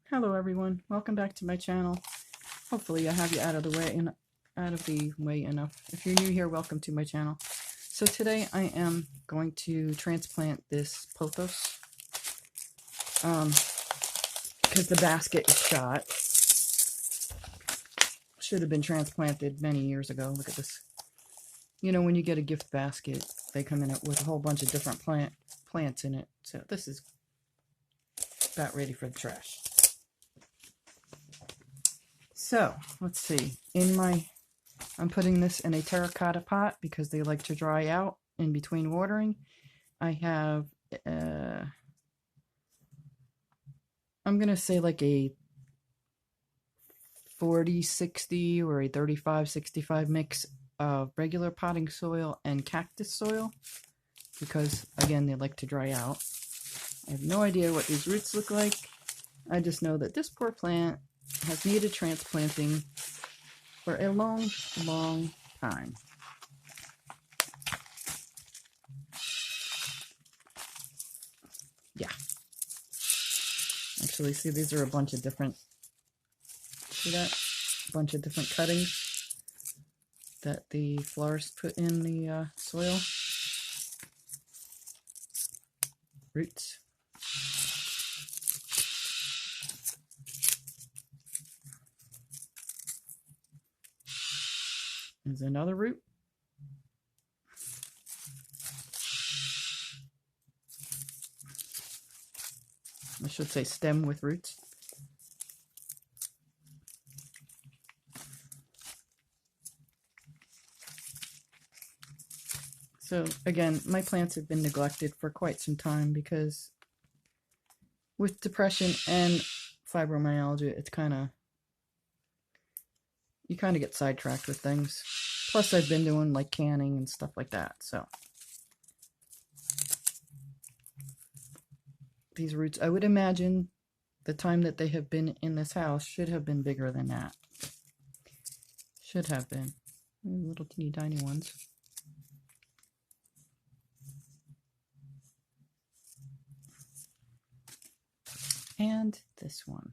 Hello everyone, welcome back to my channel. Hopefully I have you out of the way enough. If you're new here, welcome to my channel. So today I am going to transplant this pothos because the basket is shot. Should have been transplanted many years ago. Look at this. You know, when you get a gift basket, they come in it with a whole bunch of different plants in it. So this is about ready for the trash. So let's see. I'm putting this in a terracotta pot because they like to dry out in between watering. I have, I'm going to say like a 40-60 or a 35-65 mix of regular potting soil and cactus soil because, again, they like to dry out. I have no idea what these roots look like. I just know that this poor plant has needed transplanting for a long, long time. Yeah. Actually, see, these are a bunch of different, see that? A bunch of different cuttings that the florist put in the soil. Roots. There's another root. I should say stem with roots. So again, my plants have been neglected for quite some time because with depression and fibromyalgia, it's you kind of get sidetracked with things. Plus I've been doing like canning and stuff like that, so. These roots, I would imagine the time that they have been in this house should have been bigger than that. Should have been. Little teeny tiny ones. And this one.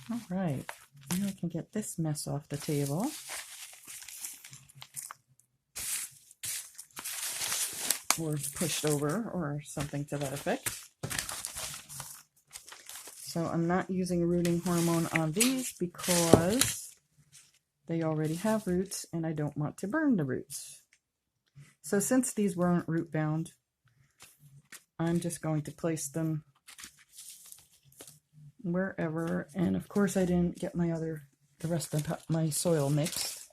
All right, now I can get this mess off the table. Or pushed over or something to that effect. So I'm not using rooting hormone on these because they already have roots and I don't want to burn the roots. So since these weren't root bound, I'm just going to place them wherever. And of course I didn't get the rest of my soil mixed.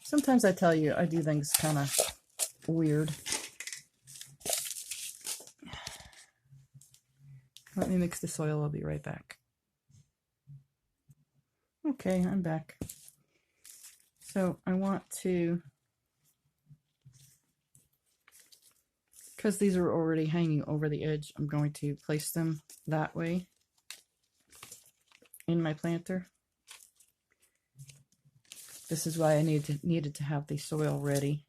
Sometimes I tell you I do things kind of weird. Let me mix the soil, I'll be right back. Okay, I'm back. So I want to, because these are already hanging over the edge, I'm going to place them that way in my planter. This is why I needed to have the soil ready,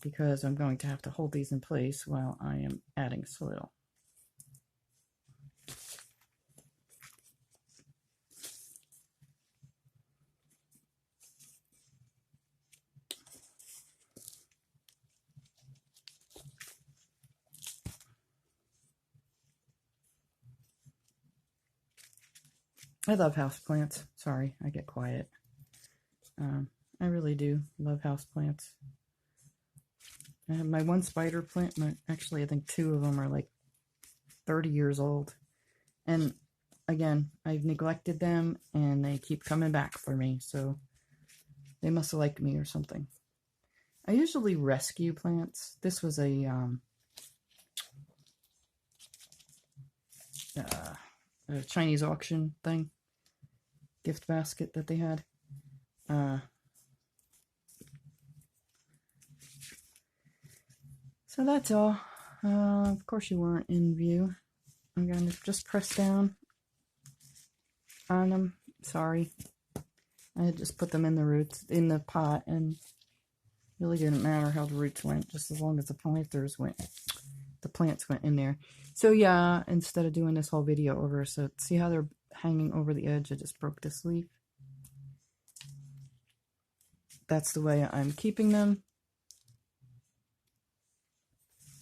because I'm going to have to hold these in place while I am adding soil. I love houseplants. Sorry, I get quiet. I really do love houseplants. I have my one spider plant. Actually, I think two of them are like 30 years old. And again, I've neglected them and they keep coming back for me. So they must have liked me or something. I usually rescue plants. This was a Chinese auction thing, gift basket that they had. So that's all. Of course you weren't in view. I'm going to just press down on them. Sorry. I had just put them in the pot, and it really didn't matter how the roots went, just as long as the planters went the plants went in there. So yeah, instead of doing this whole video over, so see how they're hanging over the edge? I just broke this leaf. That's the way I'm keeping them,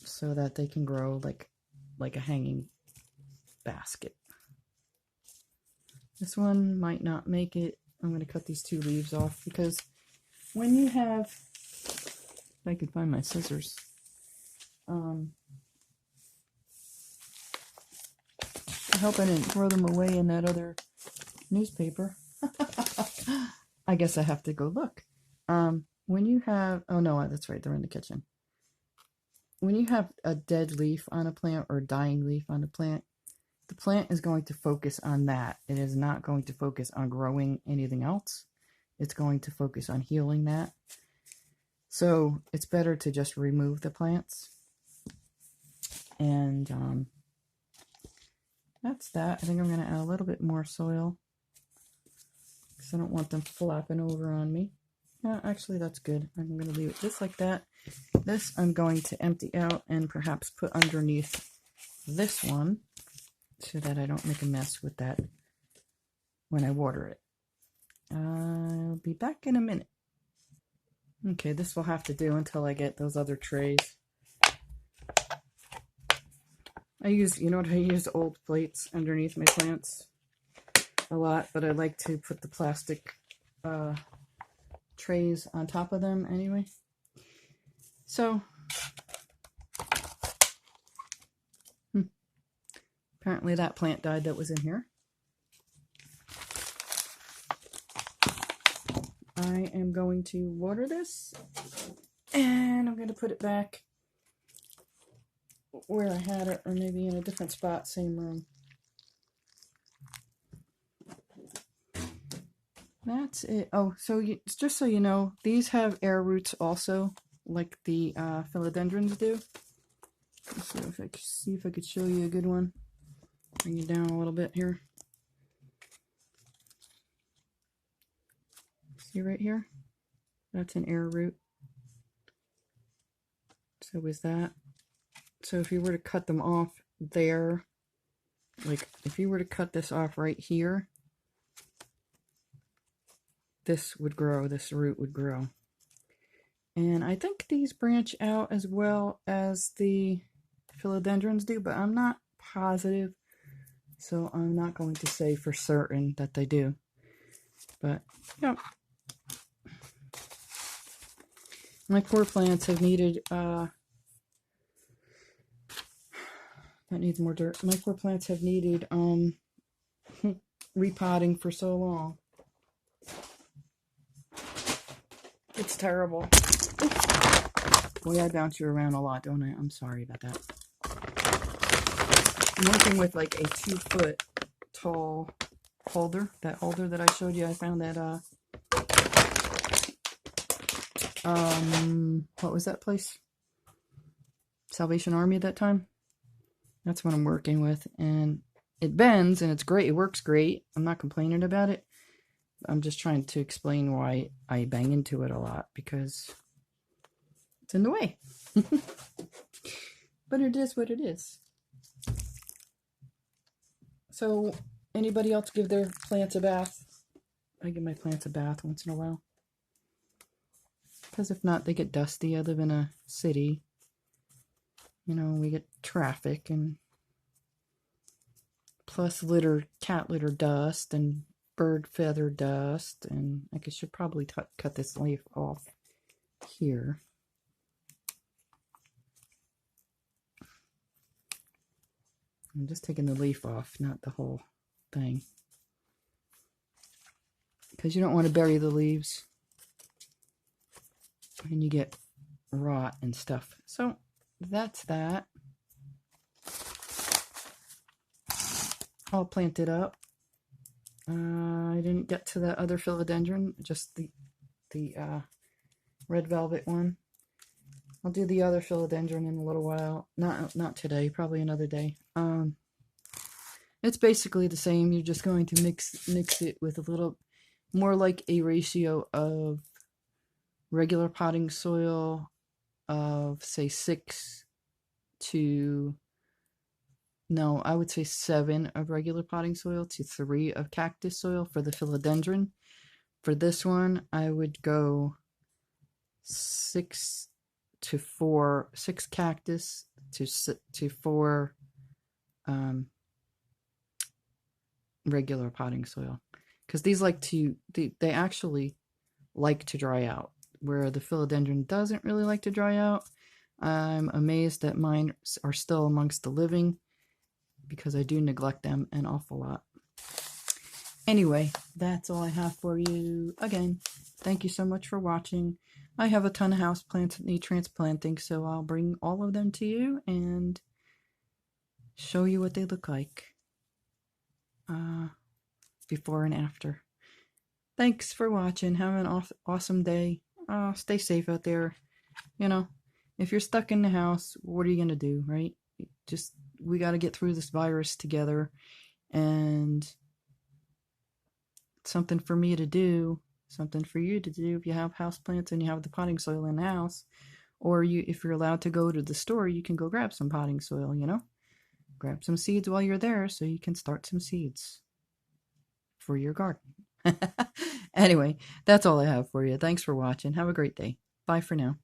so that they can grow like a hanging basket. This one might not make it. I'm going to cut these 2 leaves off, because when you have, if I could find my scissors, I hope I didn't throw them away in that other newspaper. I guess I have to go look. When you have, oh no, that's right, they're in the kitchen. When you have a dead leaf on a plant or a dying leaf on a plant, the plant is going to focus on that. It is not going to focus on growing anything else. It's going to focus on healing that. So it's better to just remove the plants. And that's that. I think I'm going to add a little bit more soil, because I don't want them flopping over on me. Yeah, actually that's good. I'm going to leave it just like that. This I'm going to empty out and perhaps put underneath this one, so that I don't make a mess with that when I water it. I'll be back in a minute. Okay, this will have to do until I get those other trays. I use, you know what, I use old plates underneath my plants a lot, but I like to put the plastic trays on top of them anyway. So, apparently that plant died that was in here. I am going to water this, and I'm going to put it back where I had it, or maybe in a different spot, same room. That's it. Oh, so just so you know, these have air roots also, like the philodendrons do. So if I could see if I could show you a good one. Bring it down a little bit here. See right here? That's an air root. So is that. So if you were to cut them off there, like if you were to cut this off right here, this would grow, this root would grow. And I think these branch out as well as the philodendrons do, but I'm not positive, so I'm not going to say for certain that they do. But, yeah. My core plants have needed, that needs more dirt. My core plants have needed, repotting for so long. It's terrible. Boy, I bounce you around a lot, don't I? I'm sorry about that. I'm working with like a 2-foot tall holder. That holder that I showed you, I found that, what was that place? Salvation Army at that time. That's what I'm working with. And it bends and it's great. It works great. I'm not complaining about it. I'm just trying to explain why I bang into it a lot, because it's in the way. But it is what it is. So, anybody else give their plants a bath? I give my plants a bath once in a while. Because if not, they get dusty. I live in a city. You know, we get traffic and plus cat litter dust and bird feather dust, and I should probably cut this leaf off here. I'm just taking the leaf off, not the whole thing, because you don't want to bury the leaves and you get rot and stuff. So that's that. All planted up. I didn't get to the other philodendron, just the red velvet one. I'll do the other philodendron in a little while. Not today, probably another day. It's basically the same. You're just going to mix it with a little more like a ratio of regular potting soil of say 6 to, no, I would say 7 of regular potting soil to 3 of cactus soil for the philodendron. For this one, I would go 6 to 4, 6 cactus to 4 regular potting soil, because these they actually like to dry out, where the philodendron doesn't really like to dry out. I'm amazed that mine are still amongst the living, because I do neglect them an awful lot. Anyway, that's all I have for you. Again, thank you so much for watching. I have a ton of houseplants that need transplanting, so I'll bring all of them to you and show you what they look like before and after. Thanks for watching. Have an awesome day. Stay safe out there. You know, if you're stuck in the house, what are you going to do, right? We got to get through this virus together, and something for me to do, something for you to do if you have houseplants and you have the potting soil in the house, or if you're allowed to go to the store, you can go grab some potting soil, grab some seeds while you're there so you can start some seeds for your garden. Anyway, that's all I have for you. Thanks for watching. Have a great day. Bye for now.